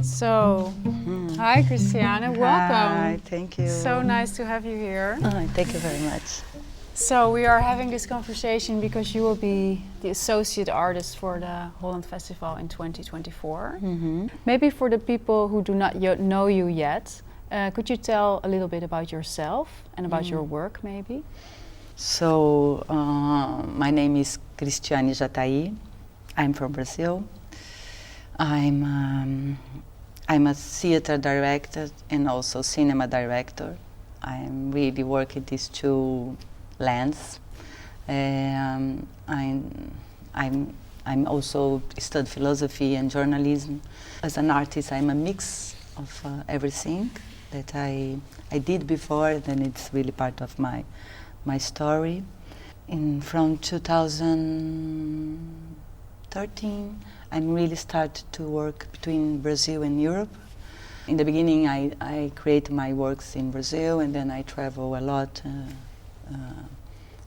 So, hi Christiane, welcome. Hi, thank you. So nice to have you here. Thank you very much. So we are having this conversation because you will be the associate artist for the Holland Festival in 2024. Maybe for the people who do not know you yet, could you tell a little bit about yourself and about your work maybe? So, my name is Christiane Jatahy. I'm from Brazil. I'm a theater director and also cinema director. I'm really working these two lands. I'm also studied philosophy and journalism. As an artist, I'm a mix of everything that I did before, then it's really part of my story. From 2013, I really started to work between Brazil and Europe. In the beginning, I create my works in Brazil, and then I travel a lot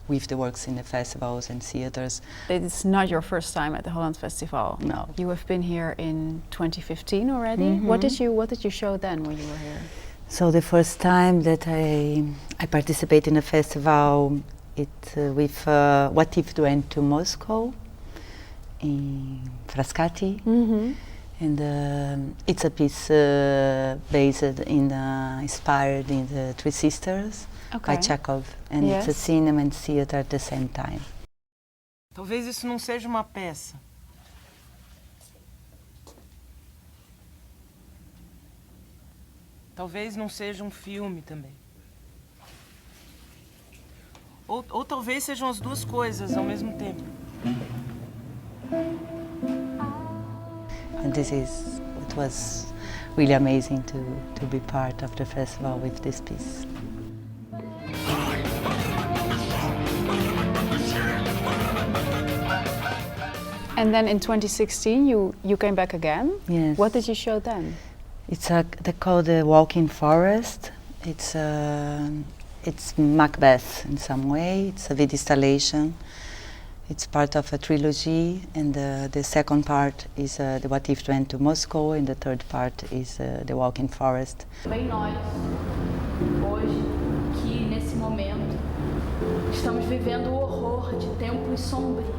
with the works in the festivals and theaters. It's not your first time at the Holland Festival. No. You have been here in 2015 already. What did you show then when you were here? So the first time that I participate in a festival, with What If Went to Moscow in Frascati, and it's a piece inspired in the Three Sisters by Chekhov, and it's a cinema and theater at the same time. Talvez isso não seja uma peça. Talvez não seja um filme também. Ou talvez sejam as duas coisas ao mesmo tempo. And it was really amazing to be part of the festival with this piece. And then in 2016 you came back again? Yes. What did you show then? They call the Walking Forest. It's Macbeth in some way. It's a video installation. It's part of a trilogy, and the second part is the What If Went to Moscow, and the third part is the Walking Forest. Bem nós, hoje, que nesse momento, estamos vivendo o horror de tempos sombrios.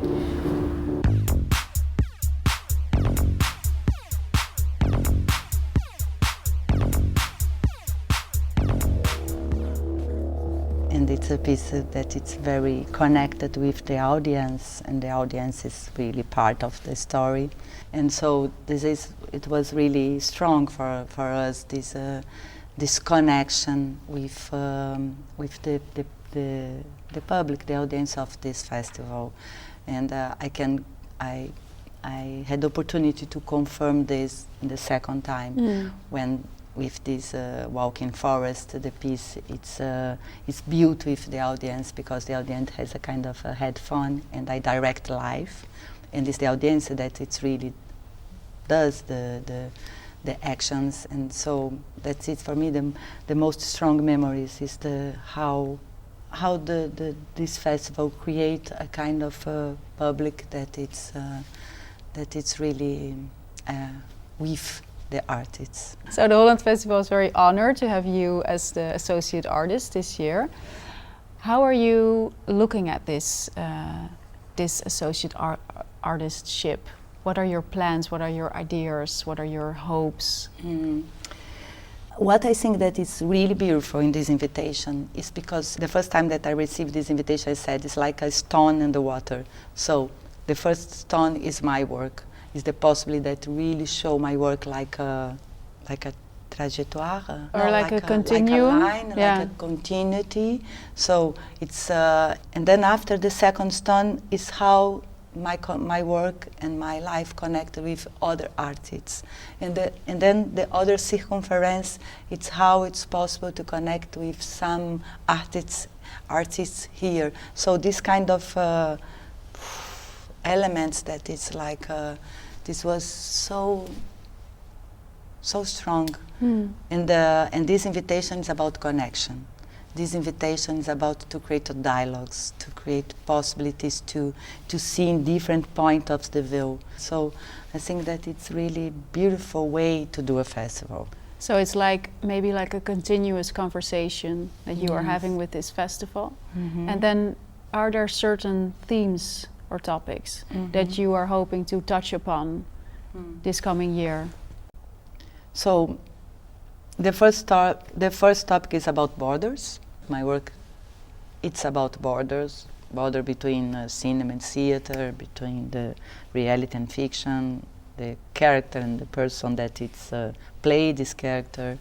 And it's a piece that it's very connected with the audience, and the audience is really part of the story. And so it was really strong for us, this connection with the public, the audience of this festival. And I had the opportunity to confirm this in the second time when. With this Walking Forest, the piece, it's built with the audience, because the audience has a kind of a headphone, and I direct live, and it's the audience that it really does the actions, and so that's it for me. The most strong memories is how this festival create a kind of public that it's really with the artists. So the Holland Festival is very honored to have you as the associate artist this year. How are you looking at this associate artistship? What are your plans? What are your ideas? What are your hopes? What I think that is really beautiful in this invitation is because the first time that I received this invitation, I said it's like a stone in the water. So the first stone is my work. Is the possibility that really show my work like a trajectoire, or like a continuum, like a line, like a continuity. So it's and then after the second stone is how my work and my life connect with other artists, and then the other circumference. It's how it's possible to connect with some artists here. So this kind of elements that it's like this was so strong, and this invitation is about connection. this invitation is about to create dialogues, to create possibilities to see in different points of the view. So I think that it's really beautiful way to do a festival. So it's like maybe like a continuous conversation that you are Yes. having with this festival. Mhm. And then are there certain themes or topics that you are hoping to touch upon this coming year? So the first topic is about borders. My work, it's about border between cinema and theater, between the reality and fiction, the character and the person that it's play this character,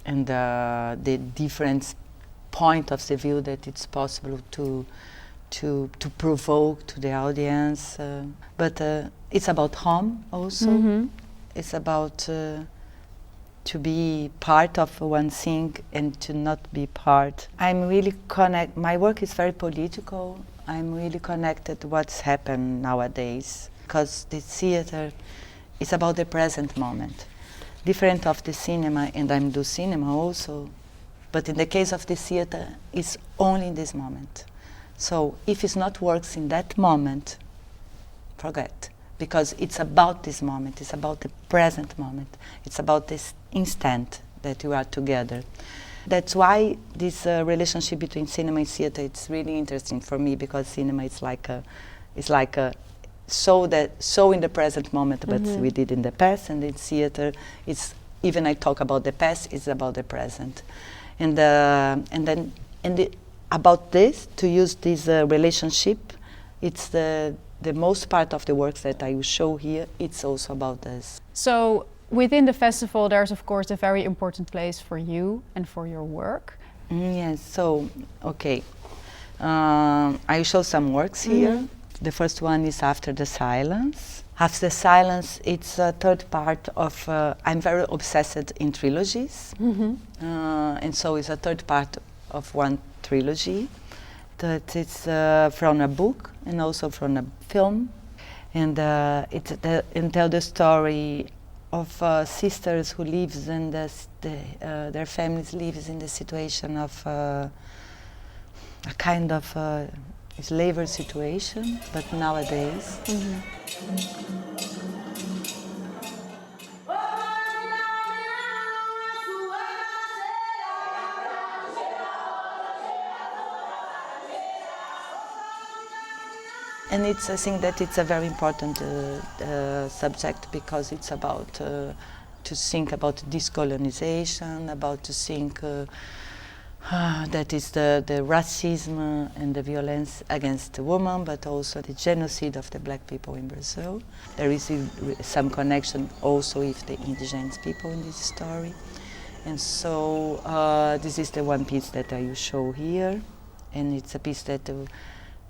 and the different point of the view that it's possible to provoke to the audience. But it's about home also. It's about to be part of one thing and to not be part. I'm really my work is very political. I'm really connected to what's happened nowadays, because the theater is about the present moment. Different of the cinema, and I do cinema also, but in the case of the theater, it's only in this moment. So if it's not works in that moment, forget. Because it's about this moment, it's about the present moment, it's about this instant that you are together. That's why this relationship between cinema and theater, it's really interesting for me, because cinema is like a so in the present moment, but we did in the past, and in theater, it's even I talk about the past, it's about the present, about this, to use this relationship, it's the most part of the works that I will show here, it's also about this. So within the festival, there's of course a very important place for you and for your work. Yes, so, okay. I will show some works here. The first one is After the Silence. After the Silence, it's a third part of, I'm very obsessed in trilogies. And so it's a third part of one trilogy. That it's from a book and also from a film, and it tells the story of sisters who lives in their families lives in the situation of a kind of slavery situation, but nowadays. And I think that it's a very important subject, because it's about to think about decolonization, about to think that is the racism and the violence against the woman, but also the genocide of the black people in Brazil. There is some connection also with the indigenous people in this story. And so this is the one piece that I will show here, and it's a piece that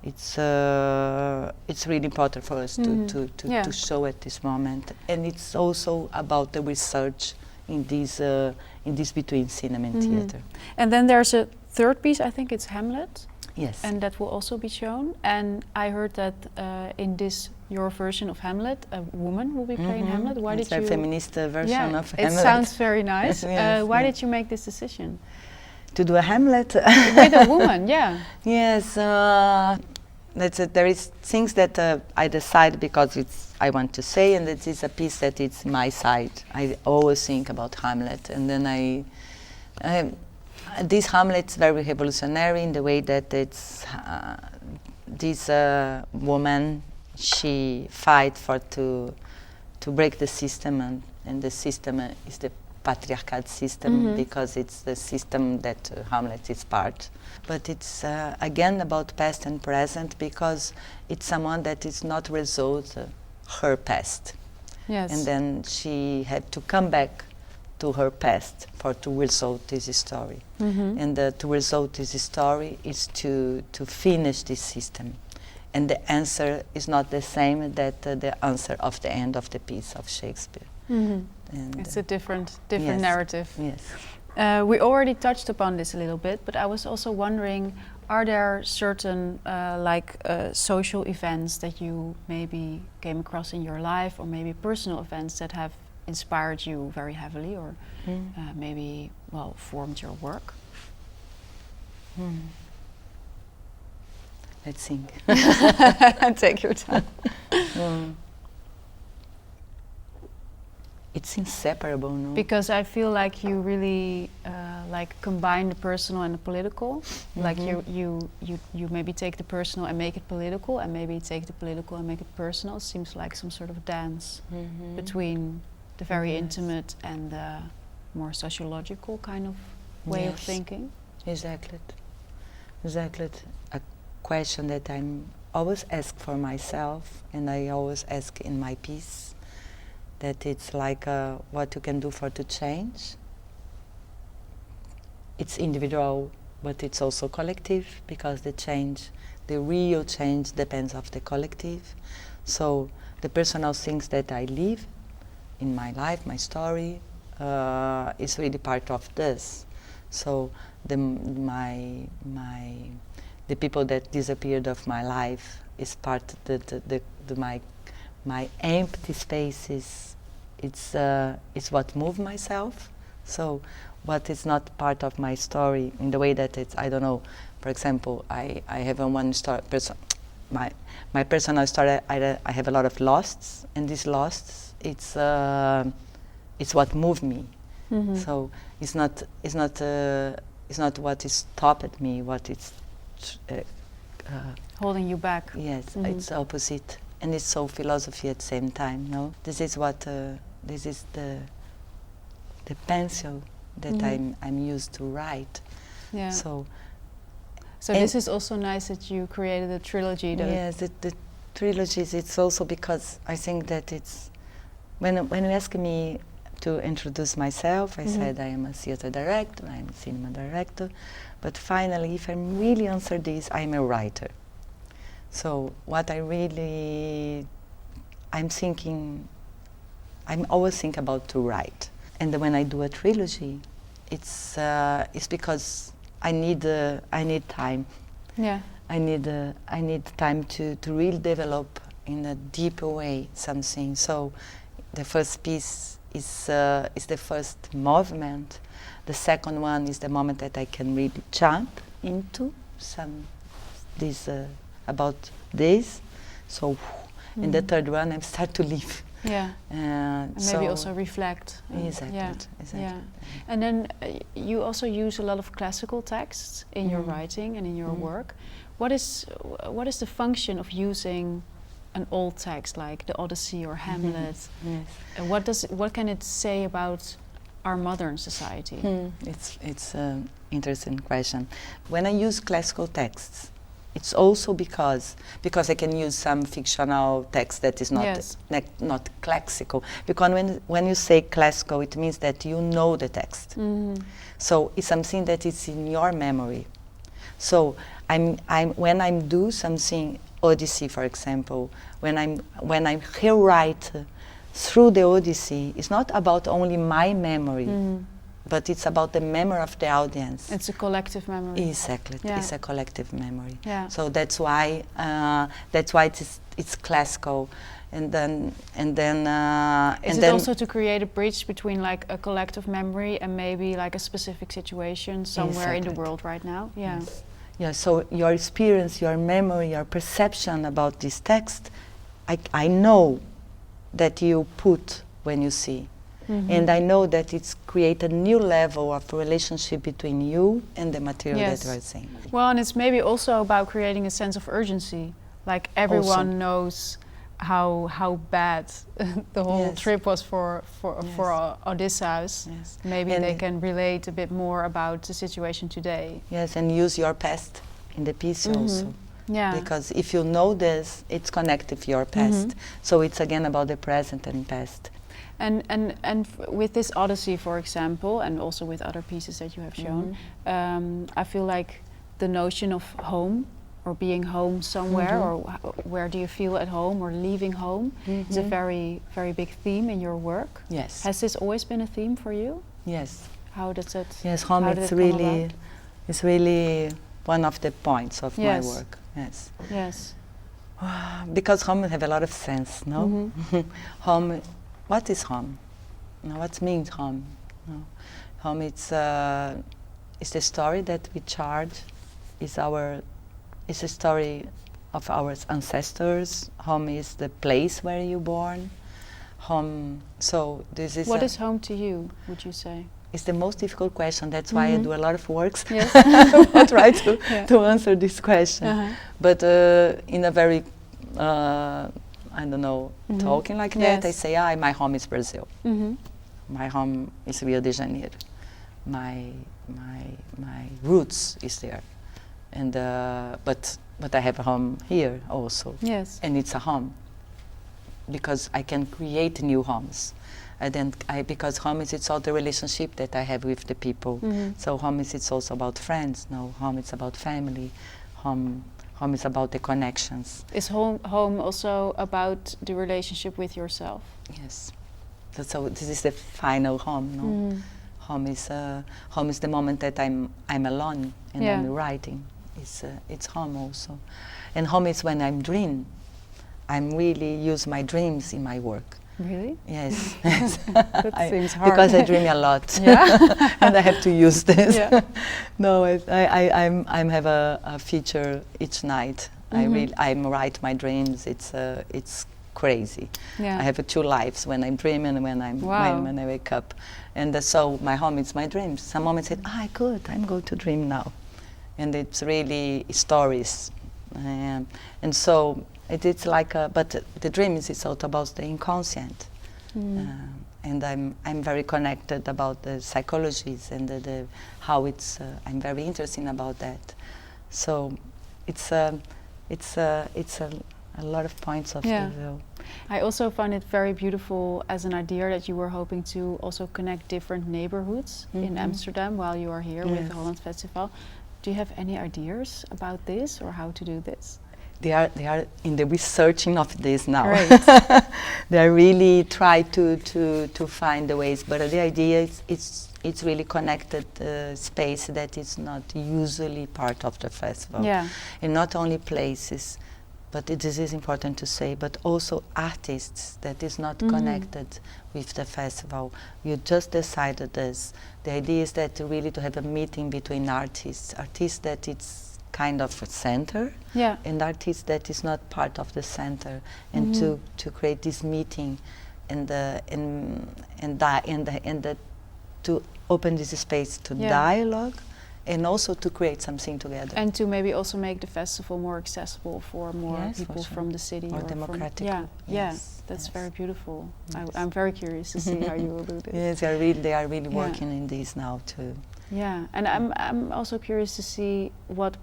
it's really important for us to show at this moment, and it's also about the research in this between cinema and theater. And then there's a third piece, I think it's Hamlet. Yes. And that will also be shown. And I heard that in your version of Hamlet, a woman will be playing Hamlet. Why it's did you? A feminist version of Hamlet. It sounds very nice. Yes, why did you make this decision? To do a Hamlet With a woman, yeah. Yes. There is things that I decide because I want to say, and it is a piece that it's my side. I always think about Hamlet, and then this Hamlet is very revolutionary in the way that it's this woman, she fight to break the system, and the system is the patriarchal system, because it's the system that Hamlet is part. But it's again about past and present, because it's someone that is not resolved her past. Yes. And then she had to come back to her past to resolve this story. And to resolve this story is to finish this system. And the answer is not the same that the answer of the end of the piece of Shakespeare. And it's a different yes, narrative. Yes. We already touched upon this a little bit, but I was also wondering, are there certain social events that you maybe came across in your life, or maybe personal events that have inspired you very heavily, or maybe formed your work? Let's think. Take your time. It's inseparable, no? Because I feel like you really like combine the personal and the political. Like you maybe take the personal and make it political, and maybe take the political and make it personal. It seems like some sort of dance between the very intimate and the more sociological kind of way of thinking. Exactly. A question that I'm always ask for myself, and I always ask in my piece, that it's like what you can do for to change. It's individual, but it's also collective, because the real change depends of the collective. So the personal things that I live in my life, my story, is really part of this. So the people that disappeared of my life is part my empty spaces. It's what moved myself. So what is not part of my story in the way that it's, I don't know, for example, I have one story, my personal story, I have a lot of losts, and these losts, it's what moved me. So it's not what is stopped me, what is holding you back. Yes, it's opposite, and it's so philosophy at the same time. No, this is what this is the pencil that I'm used to write. Yeah. So this is also nice that you created a trilogy. Yes, the trilogies. It's also because I think that it's when you ask me to introduce myself, I said I am a theater director, I'm a cinema director, but finally, if I really answer this, I'm a writer. So what I'm always think about to write. And then when I do a trilogy, it's because I need time. Yeah. I need time to really develop in a deeper way something. So the first piece is the first movement. The second one is the moment that I can really jump into about this. So, in the third one, I start to live. Yeah. And maybe also reflect. Exactly. Yeah. Exactly. Yeah. And then you also use a lot of classical texts in your writing and in your work. What is the function of using an old text like the Odyssey or Hamlet? Yes. And what can it say about our modern society? It's an interesting question. When I use classical texts, it's also because I can use some fictional text that is not classical. Because when you say classical, it means that you know the text. So it's something that is in your memory. So when I do something, Odyssey, for example, when I rewrite through the Odyssey, it's not about only my memory, but it's about the memory of the audience. It's a collective memory. Exactly, it's a collective memory. Yeah. So that's why it's classical, and then Is it also to create a bridge between like a collective memory and maybe like a specific situation somewhere in the world right now? Yeah. Yes. Yeah. So your experience, your memory, your perception about this text, I know that you put when you see. And I know that it's created a new level of relationship between you and the material that you are seeing. Well, and it's maybe also about creating a sense of urgency. Like everyone knows how bad the whole trip was for Odysseus. Yes. Maybe they can relate a bit more about the situation today. Yes, and use your past in the piece also. Yeah. Because if you know this, it's connected to your past. So it's again about the present and past. And with this Odyssey, for example, and also with other pieces that you have shown, I feel like the notion of home or being home somewhere, or where do you feel at home, or leaving home, is a very, very big theme in your work. Yes. Has this always been a theme for you? Yes. How does it? Yes, home is really one of the points of my work. Yes. Yes. Because home have a lot of sense, no? Home. What is home? No, what means home? No. Home, it's the story that we charge is a story of our ancestors. Home is the place where you're born. Home. So this is. What is home to you? Would you say? It's the most difficult question. That's why I do a lot of works. Yes. I try to answer this question. But in a very, I don't know, talking like that, I say, my home is Brazil. My home is Rio de Janeiro. My roots is there, and but I have a home here also. Yes. And it's a home because I can create new homes. Because home is it's all the relationship that I have with the people. So home is it's also about friends. No, home is about family. Home is about the connections. Is home also about the relationship with yourself? Yes. So this is the final home. No, home is the moment that I'm alone and I'm writing. It's home also, and home is when I'm dream. I'm really use my dreams in my work. Really? Yes. That seems hard. Because I dream a lot. Yeah. And I have to use this. Yeah. No, I have a feature each night. I write my dreams. It's crazy. Yeah. I have 2 lives, when I'm dreaming and when I wake up. And so my home is my dreams. Some moments I said, I'm going to dream now. And it's really stories. And so it's like, but the dream is also about the inconscient. And I'm very connected about the psychologies and the how it's, I'm very interested about that. So it's a lot of points of view. I also found it very beautiful as an idea that you were hoping to also connect different neighborhoods in Amsterdam while you are here with the Holland Festival. Do you have any ideas about this or how to do this? They are in the researching of this now. Right. They are really try to find the ways, but the idea is it's really connected space that is not usually part of the festival. Yeah. And not only places, but this is important to say, but also artists that is not connected with the festival. You just decided this. The idea is that really to have a meeting between artists that it's kind of a center, and artists that is not part of the center, and to create this meeting, and to open this space to dialogue, and also to create something together. And to maybe also make the festival more accessible for more people from the city. More democratic. That's very beautiful. I'm very curious to see how you will do this. Yes, they are really working in this now too. Yeah, and I'm also curious to see what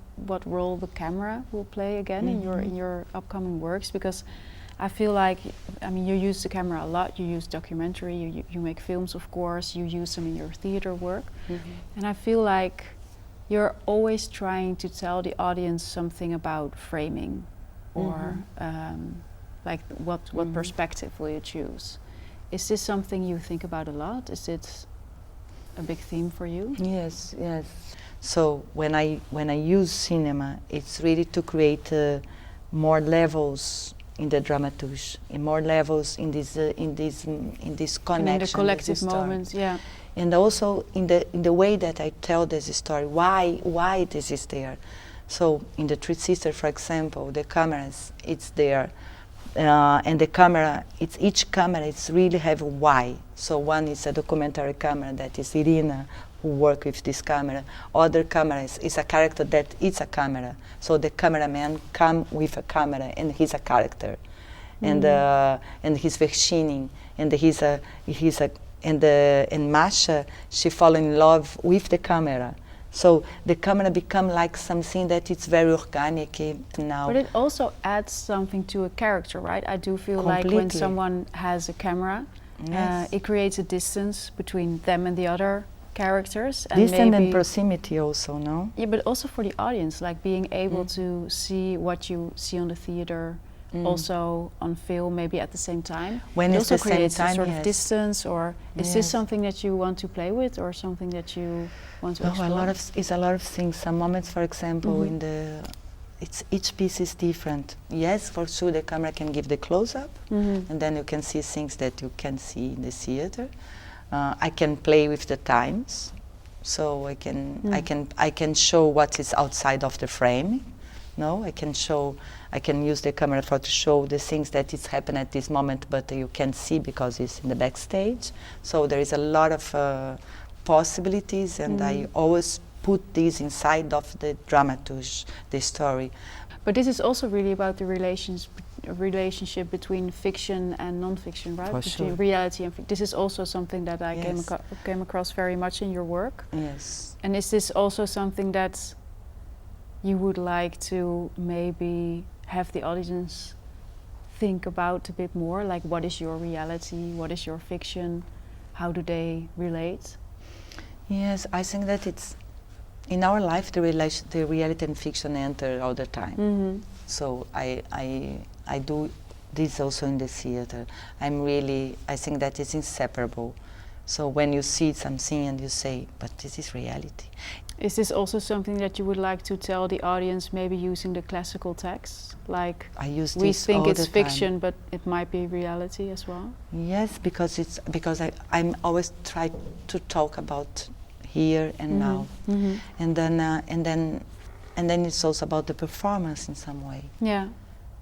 role the camera will play again in your upcoming works, because I feel like, I mean, you use the camera a lot. You use documentary, you make films, of course. You use them in your theater work, and I feel like you're always trying to tell the audience something about framing, or like what perspective will you choose? Is this something you think about a lot? Is it a big theme for you? Yes. So when I use cinema, it's really to create more levels in the dramaturgy, and more levels in this connection, in the collective moments, and also in the way that I tell this story. Why this is there? So in the Three Sisters, for example, the cameras, it's there. And the camera, each camera it's really have a why. So one is a documentary camera that is Irina, who work with this camera. Other cameras is a character that is a camera. So the cameraman come with a camera and he's a character, and he's Virginie, and Masha, she fall in love with the camera. So the camera become like something that it's very organic now. But it also adds something to a character, right? I do feel like when someone has a camera, it creates a distance between them and the other characters. And distance and proximity also, no? Yeah, but also for the audience, like being able to see what you see on the theater, also on film, maybe at the same time. When it it's also the same creates time, a sort of distance, or is this something that you want to play with, or something that you want to explore? It's a lot of things. Some moments, for example, each piece is different. Yes, for sure, the camera can give the close-up, and then you can see things that you can see in the theater. I can play with the times. So I can show what is outside of the frame. No, I can use the camera to show the things that is happening at this moment, but you can't see because it's in the backstage. So there is a lot of possibilities, and I always put this inside of the dramaturge, the story. But this is also really about the relationship between fiction and non-fiction, right? For between sure. reality and this is also something that I Yes. came across very much in your work. Yes. And is this also something that you would like to maybe have the audience think about a bit more? Like, what is your reality? What is your fiction? How do they relate? Yes, I think that it's in our life the reality and fiction enter all the time. So I do this also in the theater. I think that is inseparable. So when you see something and you say, but this is reality. Is this also something that you would like to tell the audience, maybe using the classical text? Like, I use we this think all it's the time. fiction, but it might be reality as well? Yes, because I'm always try to talk about here and now, and then it's also about the performance in some way. Yeah.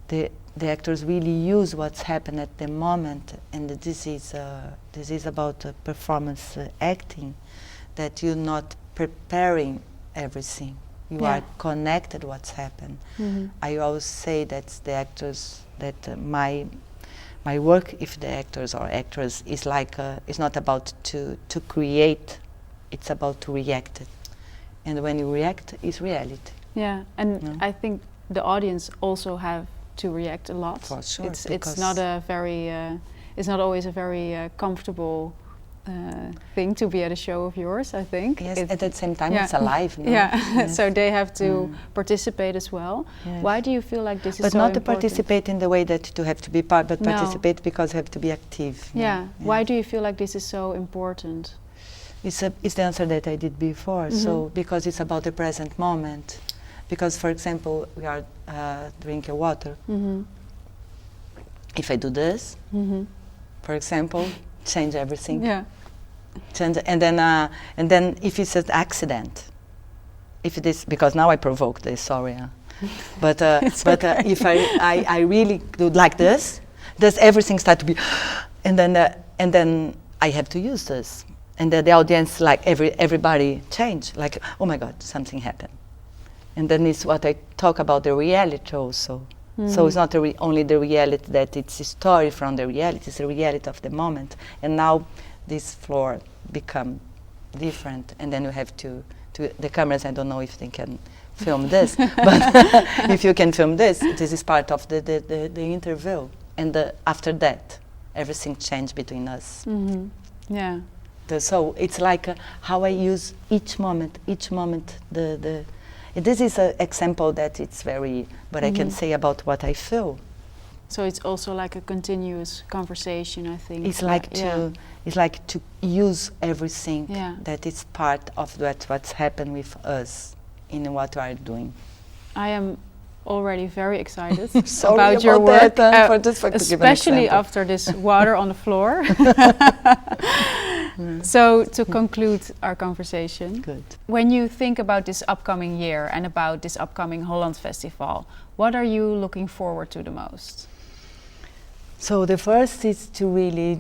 The actors really use what's happened at the moment, and this is about performance acting, that you're not preparing everything. You are connected what's happened. I always say that the actors that my work, if the actors or actors, is like it's not about to create, it's about to react it, and when you react, it's reality. Yeah, and I think the audience also have to react a lot. For sure, it's not a very it's not always a very comfortable thing to be at a show of yours, I think. Yes, at the same time it's alive. No? Yeah, Yes. so they have to participate as well. Yes. Why do you feel like this is But so not to important? participate in the way that you have to be part, but No. participate because you have to be active. Yeah. Why do you feel like this is so important? It's the answer that I did before. So because it's about the present moment. Because, for example, we are drinking water. If I do this, for example, change everything. Yeah. Change, and then if it's an accident, if it is, because now I provoked this, sorry. But if I really do like this, does everything start to be, and then I have to use this, and the audience, like everybody change, like, oh my God, something happened. And then it's what I talk about, the reality also. So it's not only the reality that it's a story from the reality, it's the reality of the moment. And now this floor become different, and then you have to the cameras, I don't know if they can film this, but if you can film this is part of the interview. And after that, everything changed between us. Yeah. So it's like how I use each moment, this is an example that it's very, but I can say about what I feel. So it's also like a continuous conversation, I think. It's like to use everything that is part of what's happened with us in what we are doing. I am already very excited Sorry about your work, especially after this water on the floor. So to conclude our conversation, when you think about this upcoming year and about this upcoming Holland Festival, what are you looking forward to the most? So the first is to really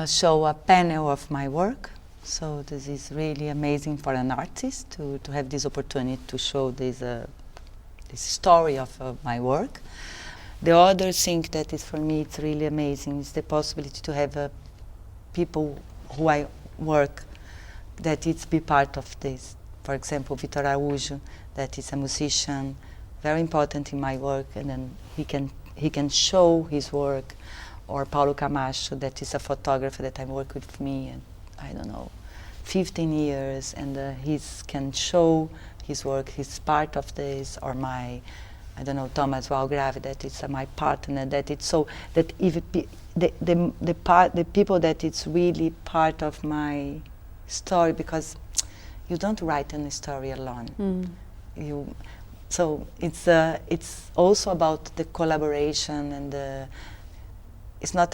show a panel of my work. So this is really amazing for an artist to have this opportunity to show this story of my work. The other thing that is for me it's really amazing is the possibility to have people who I work that it's be part of this. For example, Vitor Araújo, that is a musician, very important in my work, and then he can show his work, or Paulo Camacho, that is a photographer that I work with me, and I don't know, 15 years, and he can show his work. He's part of this, or my, I don't know, Thomas Walgrave, that is my partner. That it's so that if the people that it's really part of my story, because you don't write a story alone. So it's also about the collaboration, and it's not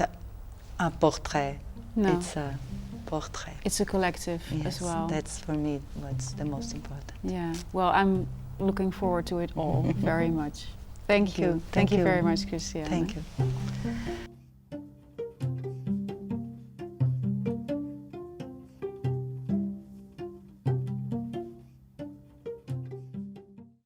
a portrait. No. It's a portrait. It's a collective Yes, as well. that's for me what's the most important. Yeah. Well, I'm looking forward to it all very much. Thank you. you. Thank you Thank very you. much, Christiane. Thank you.